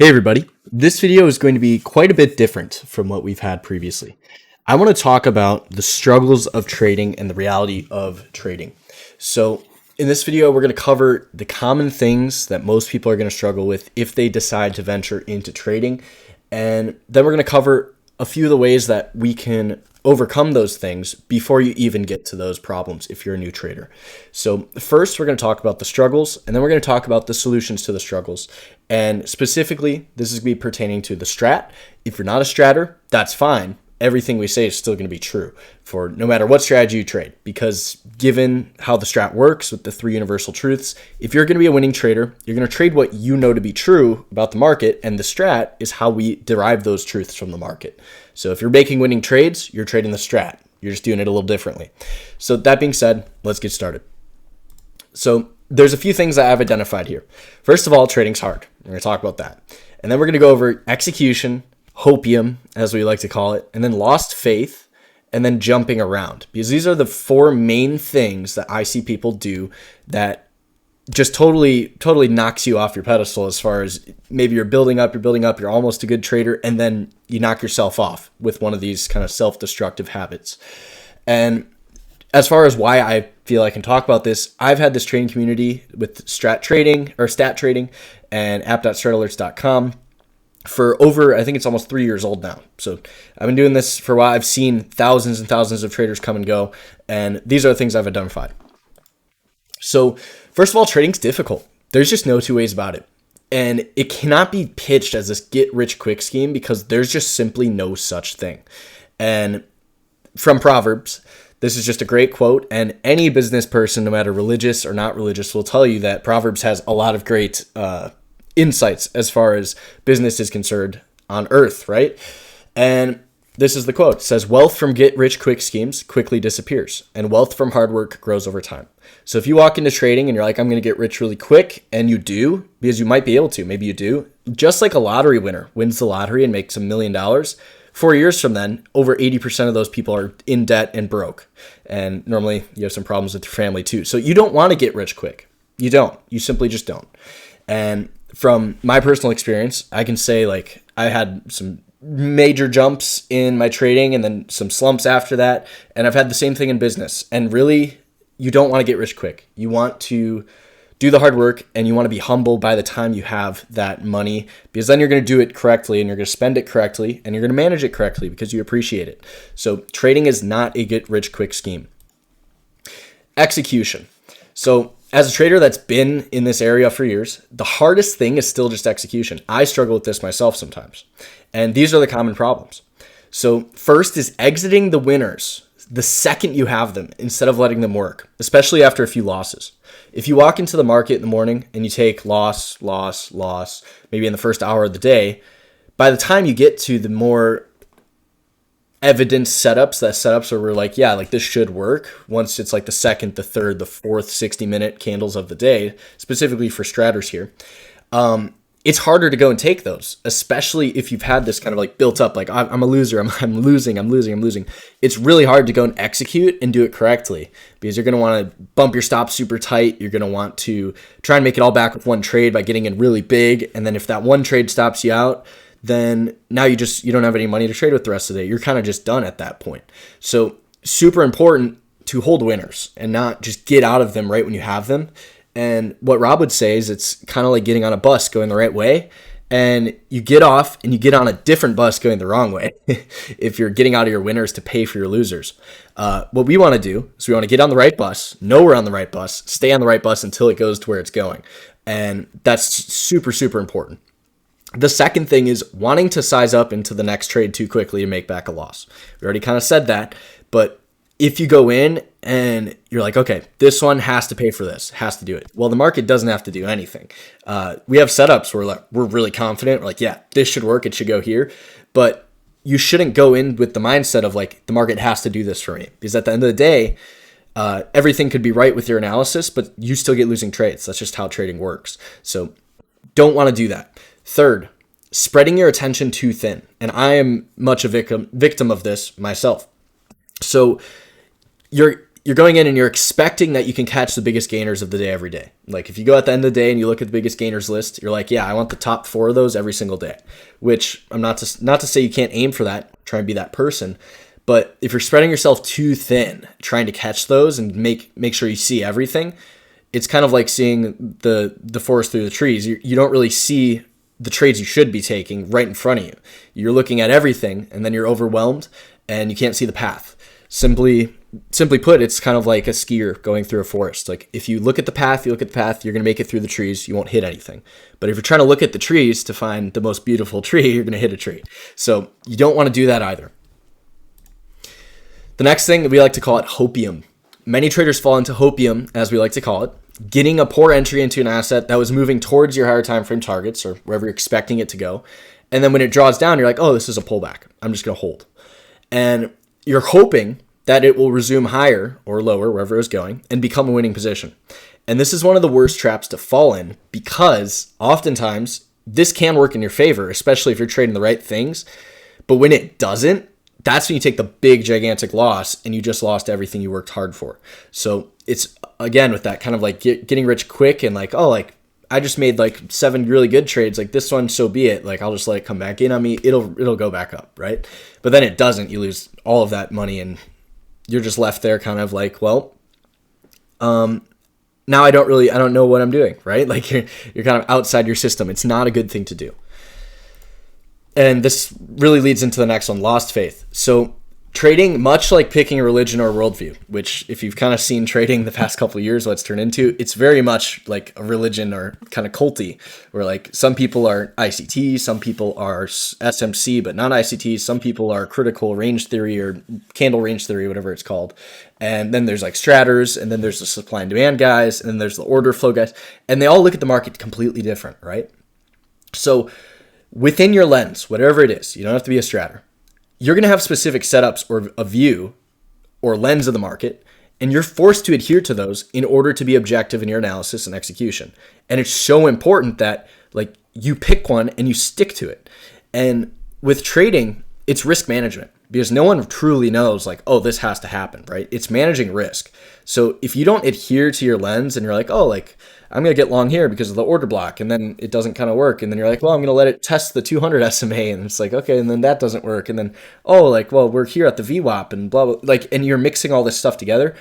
Hey everybody, this video is going to be quite a bit different from what we've had previously. I want to talk about the struggles of trading and the reality of trading. So in this video, we're going to cover the common things that most people are going to struggle with if they decide to venture into trading. And then we're going to cover a few of the ways that we can overcome those things before you even get to those problems if you're a new trader. So first, we're going to talk about the struggles, and then we're going to talk about the solutions to the struggles. And specifically, this is going to be pertaining to the strat. If you're not a stratter, that's fine. Everything we say is still going to be true for no matter what strategy you trade, because given how the strat works with the three universal truths, if you're going to be a winning trader, you're going to trade what you know to be true about the market, and the strat is how we derive those truths from the market. So if you're making winning trades, you're trading the strat. You're just doing it a little differently. So that being said, let's get started. So there's a few things that I've identified here. First of all, trading's hard. We're going to talk about that. And then we're going to go over execution, hopium, as we like to call it, and then lost faith, and then jumping around. Because these are the four main things that I see people do that just totally knocks you off your pedestal as far as maybe you're building up, you're almost a good trader, and then you knock yourself off with one of these kind of self-destructive habits. And as far as why I feel I can talk about this, I've had this trading community with stat trading and app.stratalerts.com for over, I think it's almost 3 years old now. So I've been doing this for a while. I've seen thousands and thousands of traders come and go, and these are the things I've identified. So first of all, trading's difficult. There's just no two ways about it. And it cannot be pitched as this get-rich-quick scheme because there's just simply no such thing. And from Proverbs, this is just a great quote, and any business person, no matter religious or not religious, will tell you that Proverbs has a lot of great insights as far as business is concerned on earth, right? And this is the quote. It says, "Wealth from get-rich-quick schemes quickly disappears, and wealth from hard work grows over time." So if you walk into trading and you're like, I'm going to get rich really quick, and you do, because you might be able to, maybe you do, just like a lottery winner wins the lottery and makes $1 million, 4 years from then, over 80% of those people are in debt and broke. And normally you have some problems with your family too. So you don't want to get rich quick. You don't. You simply just don't. And from my personal experience, I can say like I had some major jumps in my trading and then some slumps after that. And I've had the same thing in business. And really, you don't want to get rich quick. You want to do the hard work, and you want to be humble by the time you have that money, because then you're going to do it correctly and you're going to spend it correctly and you're going to manage it correctly because you appreciate it. So trading is not a get rich quick scheme. Execution. So as a trader that's been in this area for years, the hardest thing is still just execution. I struggle with this myself sometimes. And these are the common problems. So first is exiting the winners the second you have them instead of letting them work, especially after a few losses. If you walk into the market in the morning and you take loss, maybe in the first hour of the day, by the time you get to the more evidence setups where we're like, yeah, like this should work, once it's like the second, the third, the fourth 60-minute candles of the day, specifically for stratters here, it's harder to go and take those, especially if you've had this kind of like built up, like I'm a loser, I'm losing. It's really hard to go and execute and do it correctly because you're going to want to bump your stop super tight. You're going to want to try and make it all back with one trade by getting in really big. And then if that one trade stops you out, then now you don't have any money to trade with the rest of the day. You're kind of just done at that point. So super important to hold winners and not just get out of them right when you have them. And what Rob would say is it's kind of like getting on a bus going the right way, and you get off and you get on a different bus going the wrong way if you're getting out of your winners to pay for your losers. What we want to do is we want to get on the right bus, know we're on the right bus, stay on the right bus until it goes to where it's going. And that's super, super important. The second thing is wanting to size up into the next trade too quickly to make back a loss. We already kind of said that, but if you go in and you're like, okay, this one has to pay for this, has to do it. Well, the market doesn't have to do anything. We have setups where we're really confident. We're like, yeah, this should work. It should go here. But you shouldn't go in with the mindset of like, the market has to do this for me. Because at the end of the day, everything could be right with your analysis, but you still get losing trades. That's just how trading works. So don't want to do that. Third, spreading your attention too thin. And I am much a victim of this myself. So you're going in and you're expecting that you can catch the biggest gainers of the day every day. Like if you go at the end of the day and you look at the biggest gainers list, you're like, yeah, I want the top 4 of those every single day, which I'm not to say you can't aim for that, try and be that person. But if you're spreading yourself too thin, trying to catch those and make sure you see everything, it's kind of like seeing the forest through the trees. You don't really see the trades you should be taking right in front of you. You're looking at everything and then you're overwhelmed and you can't see the path. Simply put, it's kind of like a skier going through a forest. Like if you look at the path, you're going to make it through the trees. You won't hit anything. But if you're trying to look at the trees to find the most beautiful tree, you're going to hit a tree. So you don't want to do that either. The next thing, we like to call it hopium. Many traders fall into hopium, as we like to call it, getting a poor entry into an asset that was moving towards your higher time frame targets or wherever you're expecting it to go. And then when it draws down, you're like, oh, this is a pullback. I'm just going to hold. And you're hoping that it will resume higher or lower, wherever it was going, and become a winning position. And this is one of the worst traps to fall in because oftentimes this can work in your favor, especially if you're trading the right things. But when it doesn't, that's when you take the big, gigantic loss and you just lost everything you worked hard for. So it's, again, with that kind of like getting rich quick and like, oh, like I just made like 7 really good trades. Like this one, so be it. Like I'll just let it come back in on me. It'll go back up, right? But then it doesn't. You lose all of that money and you're just left there kind of like, well, now I don't know what I'm doing, right? Like you're kind of outside your system. It's not a good thing to do. And this really leads into the next one, lost faith. So trading, much like picking a religion or a worldview, which if you've kind of seen trading the past couple of years, what it's turned into, it's very much like a religion or kind of culty, where like some people are ICT, some people are SMC, but not ICT. Some people are critical range theory or candle range theory, whatever it's called. And then there's like straters, and then there's the supply and demand guys, and then there's the order flow guys, and they all look at the market completely different, right? So within your lens, whatever it is, you don't have to be a stratter. You're going to have specific setups or a view or lens of the market, and you're forced to adhere to those in order to be objective in your analysis and execution. And it's so important that like you pick one and you stick to it. And with trading, it's risk management because no one truly knows like, oh, this has to happen, right? It's managing risk. So if you don't adhere to your lens and you're like, oh, like I'm going to get long here because of the order block, and then it doesn't kind of work. And then you're like, well, I'm going to let it test the 200 SMA. And it's like, okay. And then that doesn't work. And then, oh, like, well, we're here at the VWAP and blah, blah, like, and you're mixing all this stuff together.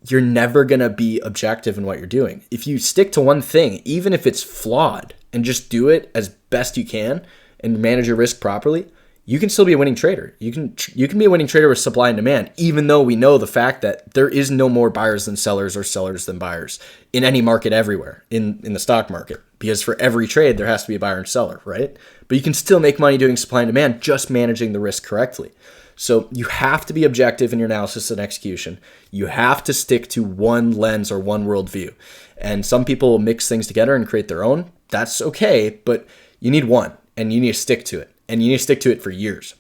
You're never going to be objective in what you're doing. If you stick to one thing, even if it's flawed, and just do it as best you can and manage your risk properly, you can still be a winning trader. You can be a winning trader with supply and demand, even though we know the fact that there is no more buyers than sellers or sellers than buyers in any market everywhere in the stock market, because for every trade, there has to be a buyer and seller, right? But you can still make money doing supply and demand, just managing the risk correctly. So you have to be objective in your analysis and execution. You have to stick to one lens or one worldview. And some people will mix things together and create their own. That's okay, but you need one and you need to stick to it. And you need to stick to it for years.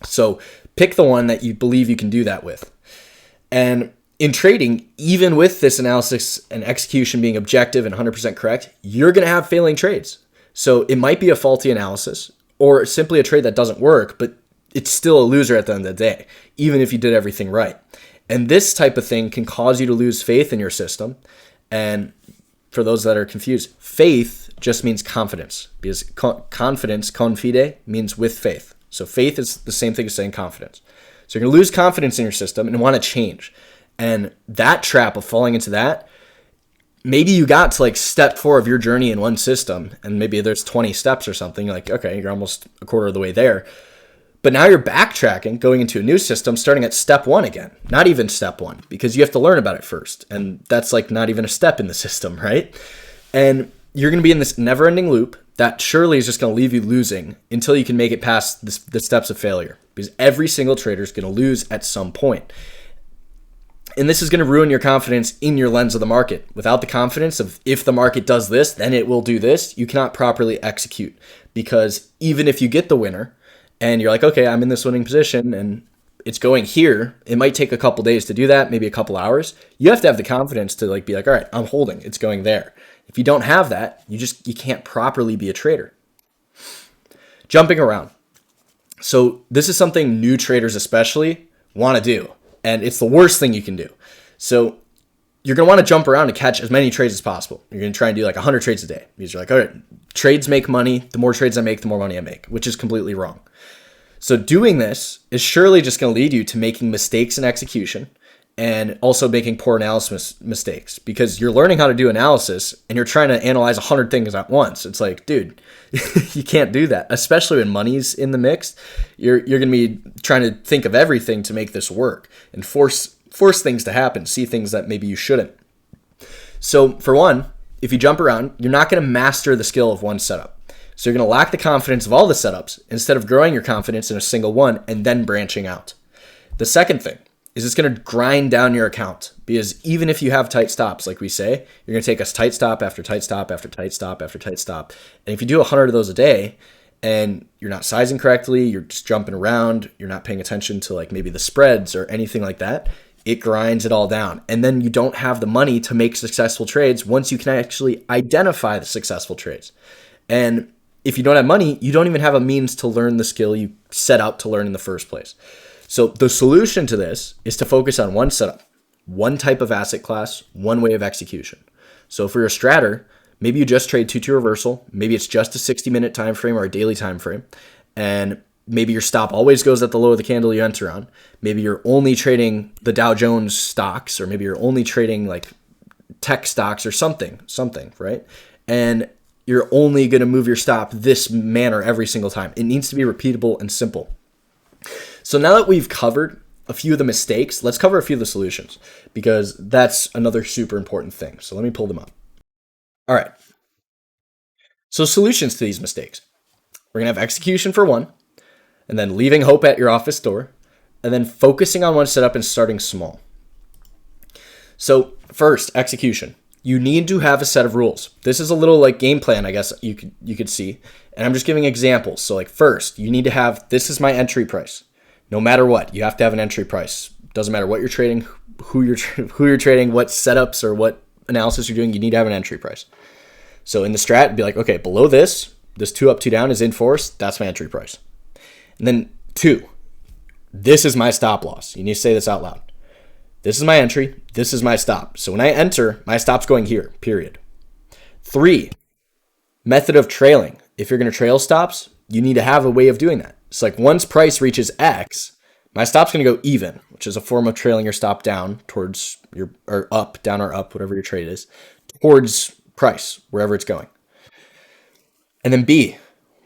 So pick the one that you believe you can do that with. And in trading, even with this analysis and execution being objective and 100% correct, you're going to have failing trades. So it might be a faulty analysis or simply a trade that doesn't work, but it's still a loser at the end of the day, even if you did everything right. And this type of thing can cause you to lose faith in your system. And for those that are confused, faith just means confidence, because confidence, confide, means with faith. So faith is the same thing as saying confidence. So you're going to lose confidence in your system and want to change. And that trap of falling into that, maybe you got to like step 4 of your journey in one system, and maybe there's 20 steps or something. You're like, okay, you're almost a quarter of the way there. But now you're backtracking, going into a new system, starting at step 1 again. Not even step 1, because you have to learn about it first. And that's like not even a step in the system, right? And you're going to be in this never-ending loop that surely is just going to leave you losing until you can make it past the steps of failure, because every single trader is going to lose at some point. And this is going to ruin your confidence in your lens of the market. Without the confidence of if the market does this, then it will do this, you cannot properly execute, because even if you get the winner and you're like, okay, I'm in this winning position and it's going here, it might take a couple days to do that, maybe a couple hours. You have to have the confidence to like be like, all right, I'm holding, it's going there. If you don't have that, you can't properly be a trader. Jumping around. So this is something new traders especially want to do. And it's the worst thing you can do. So you're going to want to jump around and catch as many trades as possible. You're going to try and do like 100 trades a day because you're like, all right, trades make money. The more trades I make, the more money I make, which is completely wrong. So doing this is surely just going to lead you to making mistakes in execution and also making poor analysis mistakes, because you're learning how to do analysis and you're trying to analyze 100 things at once. It's like, dude, you can't do that, especially when money's in the mix. You're going to be trying to think of everything to make this work and force things to happen, see things that maybe you shouldn't. So for one, if you jump around, you're not going to master the skill of one setup. So you're going to lack the confidence of all the setups instead of growing your confidence in a single one and then branching out. The second thing is it's going to grind down your account, because even if you have tight stops, like we say, you're going to take a tight stop after tight stop after tight stop after tight stop. And if you do 100 of those a day and you're not sizing correctly, you're just jumping around, you're not paying attention to like maybe the spreads or anything like that, it grinds it all down. And then you don't have the money to make successful trades once you can actually identify the successful trades. And if you don't have money, you don't even have a means to learn the skill you set out to learn in the first place. So the solution to this is to focus on one setup, one type of asset class, one way of execution. So for your stratter, maybe you just trade 2-2 reversal. Maybe it's just a 60-minute time frame or a daily time frame. And maybe your stop always goes at the low of the candle you enter on. Maybe you're only trading the Dow Jones stocks, or maybe you're only trading like tech stocks or something, right? And you're only going to move your stop this manner every single time. It needs to be repeatable and simple. So now that we've covered a few of the mistakes, let's cover a few of the solutions, because that's another super important thing. So let me pull them up. All right. So solutions to these mistakes. We're going to have execution for one, and then leaving hope at your office door, and then focusing on one setup and starting small. So first, execution. You need to have a set of rules. This is a little like game plan, I guess you could see. And I'm just giving examples. So like first, you need to have, this is my entry price. No matter what, you have to have an entry price. Doesn't matter what you're trading, who you're trading, what setups or what analysis you're doing, you need to have an entry price. So in the strat, it'd be like, okay, below this 2 up, 2 down is in force. That's my entry price. And then 2, this is my stop loss. You need to say this out loud. This is my entry. This is my stop. So when I enter, my stop's going here, period. 3, method of trailing. If you're going to trail stops, you need to have a way of doing that. It's like once price reaches X, my stop's going to go even, which is a form of trailing your stop down towards your, or up, down or up, whatever your trade is, towards price, wherever it's going. And then B,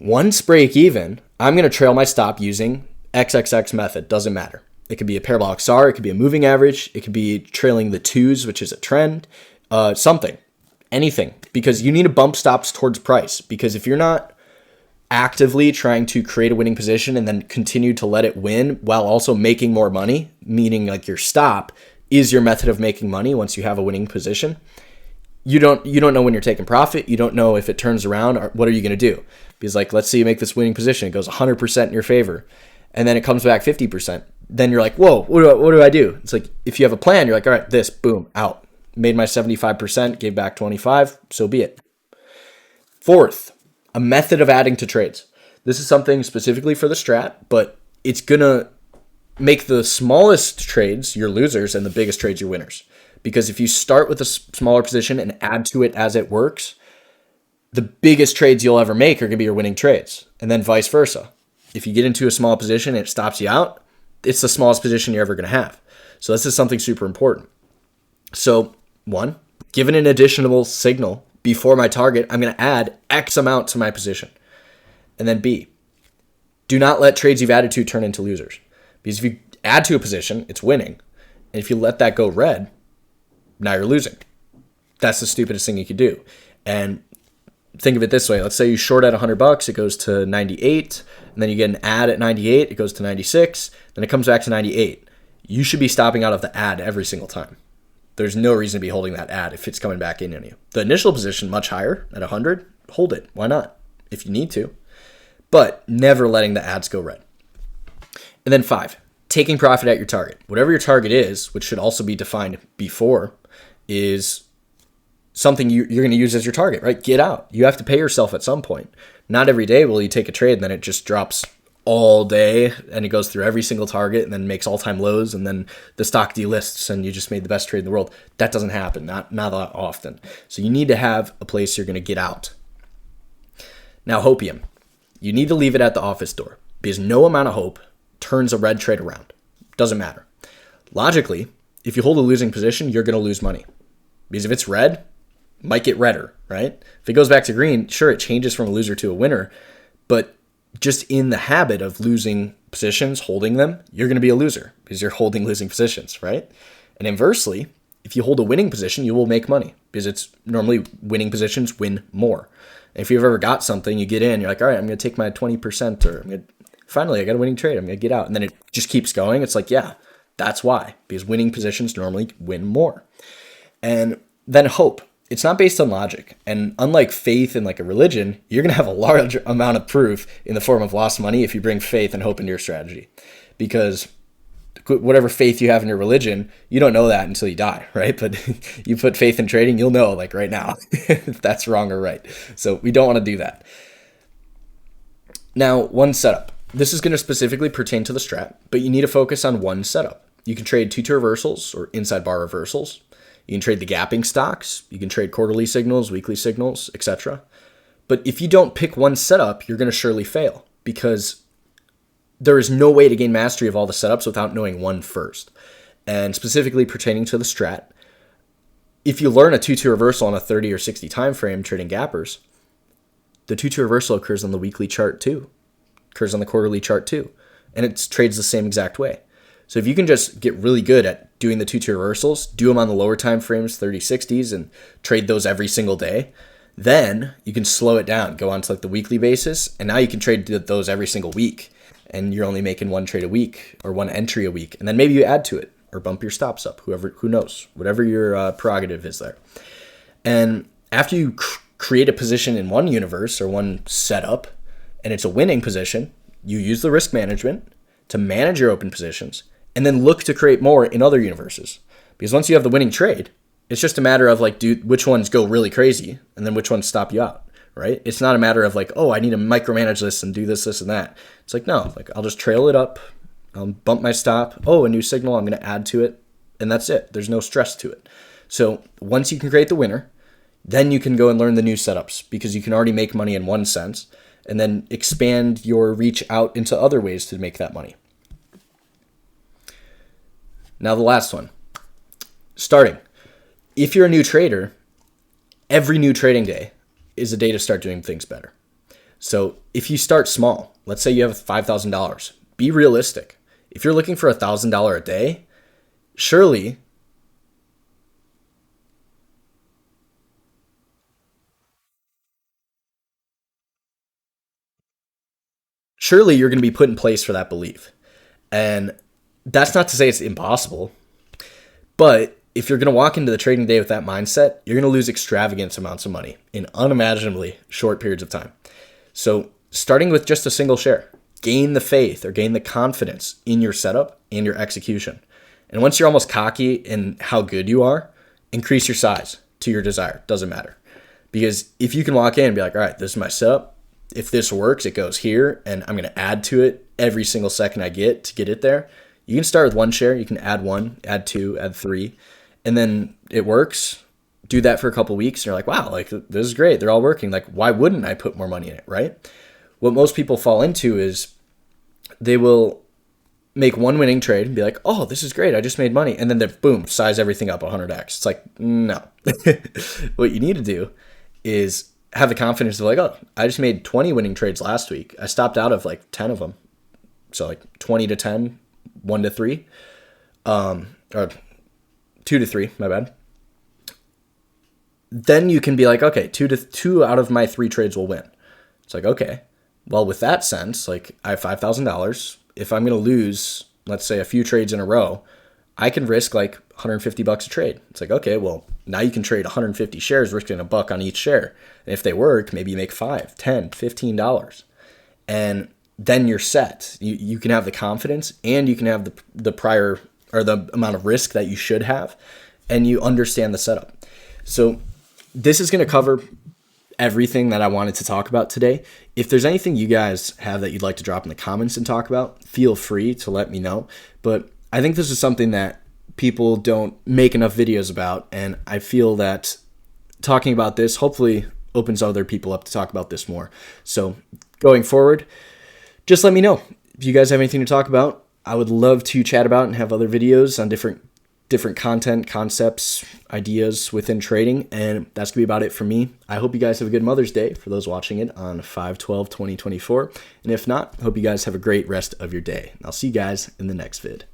once break even, I'm going to trail my stop using XXX method. Doesn't matter. It could be a parabolic SAR. It could be a moving average. It could be trailing the 2s, which is a trend, something, anything, because you need to bump stops towards price. Because if you're not actively trying to create a winning position and then continue to let it win while also making more money, meaning like your stop is your method of making money once you have a winning position, you don't know when you're taking profit. You don't know if it turns around, or what are you going to do? Because like, let's say you make this winning position, it goes 100% in your favor, and then it comes back 50%. Then you're like, whoa, what do I do? It's like, if you have a plan, you're like, all right, this, boom, out. Made my 75%, gave back 25, so be it. Fourth, a method of adding to trades. This is something specifically for the strat, but it's going to make the smallest trades your losers and the biggest trades your winners. Because if you start with a smaller position and add to it as it works, the biggest trades you'll ever make are going to be your winning trades, and then vice versa. If you get into a small position and it stops you out, it's the smallest position you're ever going to have. So this is something super important. So 1, given an additional signal before my target, I'm going to add X amount to my position. And then B, do not let trades you've added to turn into losers. Because if you add to a position, it's winning. And if you let that go red, now you're losing. That's the stupidest thing you could do. And think of it this way. Let's say you short at $100, it goes to 98, and then you get an ad at 98, it goes to 96, then it comes back to 98. You should be stopping out of the ad every single time. There's no reason to be holding that ad if it's coming back in on you. The initial position, much higher, at 100, hold it. Why not? If you need to. But never letting the ads go red. And then 5, taking profit at your target. Whatever your target is, which should also be defined before, is something you're going to use as your target, right? Get out. You have to pay yourself at some point. Not every day will you take a trade and then it just drops all day and it goes through every single target and then makes all-time lows and then the stock delists and you just made the best trade in the world. That doesn't happen, not that often. So you need to have a place you're going to get out. Now, Hopium. You need to leave it at the office door because no amount of hope turns a red trade around. Doesn't matter. Logically, if you hold a losing position, you're going to lose money. Because if it's red, it might get redder, right? If it goes back to green, sure, it changes from a loser to a winner, but just in the habit of losing positions, holding them, you're going to be a loser because you're holding losing positions, right? And inversely, if you hold a winning position, you will make money because it's normally winning positions win more. And if you've ever got something, you get in, you're like, all right, I'm going to take my 20% or finally, I got a winning trade. I'm going to get out. And then it just keeps going. It's like, yeah, that's why, because winning positions normally win more. And then hope. It's not based on logic. And unlike faith in like a religion, you're going to have a large amount of proof in the form of lost money if you bring faith and hope into your strategy. Because whatever faith you have in your religion, you don't know that until you die, right? But you put faith in trading, you'll know like right now if that's wrong or right. So we don't want to do that. Now, one setup. This is going to specifically pertain to the strat, but you need to focus on one setup. You can trade 2-2 reversals or inside bar reversals. You can trade the gapping stocks. You can trade quarterly signals, weekly signals, etc. But if you don't pick one setup, you're going to surely fail because there is no way to gain mastery of all the setups without knowing one first. And specifically pertaining to the strat, if you learn a 2-2 reversal on a 30 or 60 time frame trading gappers, the 2-2 reversal occurs on the weekly chart too, occurs on the quarterly chart too, and it trades the same exact way. So if you can just get really good at doing the 2-2 reversals, do them on the lower time frames, 30, 60s, and trade those every single day, then you can slow it down, go on to like the weekly basis, and now you can trade those every single week, and you're only making one trade a week or one entry a week, and then maybe you add to it or bump your stops up, who knows, whatever your prerogative is there. And after you create a position in one universe or one setup, and it's a winning position, you use the risk management to manage your open positions, and then look to create more in other universes. Because once you have the winning trade, it's just a matter of like, which ones go really crazy and then which ones stop you out, right? It's not a matter of like, oh, I need to micromanage this and do this, this, and that. It's like, no, like I'll just trail it up. I'll bump my stop. Oh, a new signal, I'm going to add to it. And that's it. There's no stress to it. So once you can create the winner, then you can go and learn the new setups because you can already make money in one sense and then expand your reach out into other ways to make that money. Now the last one, starting. If you're a new trader, every new trading day is a day to start doing things better. So if you start small, let's say you have $5,000, be realistic. If you're looking for $1,000 a day, surely you're going to be put in place for that belief. And that's not to say it's impossible, but if you're going to walk into the trading day with that mindset, you're going to lose extravagant amounts of money in unimaginably short periods of time. So starting with just a single share, gain the faith or gain the confidence in your setup and your execution. And once you're almost cocky in how good you are, increase your size to your desire. Doesn't matter. Because if you can walk in and be like, all right, this is my setup. If this works, it goes here, and I'm going to add to it every single second I get to get it there. You can start with one share. You can add one, add two, add three, and then it works. Do that for a couple of weeks, and you're like, wow, like this is great. They're all working. Like, why wouldn't I put more money in it, right? What most people fall into is they will make one winning trade and be like, oh, this is great. I just made money. And then they boom, size everything up 100x. It's like, no. What you need to do is have the confidence of like, oh, I just made 20 winning trades last week. I stopped out of like 10 of them. So like 20 to 10, 1 to 3, or 2 to 3, my bad. Then you can be like, okay, 2 out of my 3 trades will win. It's like, okay, well, with that sense, like I have $5,000. If I'm going to lose, let's say a few trades in a row, I can risk like $150 a trade. It's like, okay, well, now you can trade 150 shares, risking $1 on each share. And if they work, maybe you make $5, $10, $15. And then you're set. You can have the confidence and you can have the prior or the amount of risk that you should have, and you understand the setup. So this is going to cover everything that I wanted to talk about today. If there's anything you guys have that you'd like to drop in the comments and talk about, feel free to let me know. But I think this is something that people don't make enough videos about, and I feel that talking about this hopefully opens other people up to talk about this more. So going forward, just let me know if you guys have anything to talk about. I would love to chat about and have other videos on different content, concepts, ideas within trading. And that's gonna be about it for me. I hope you guys have a good Mother's Day for those watching it on 5/12/2024. And if not, I hope you guys have a great rest of your day. I'll see you guys in the next vid.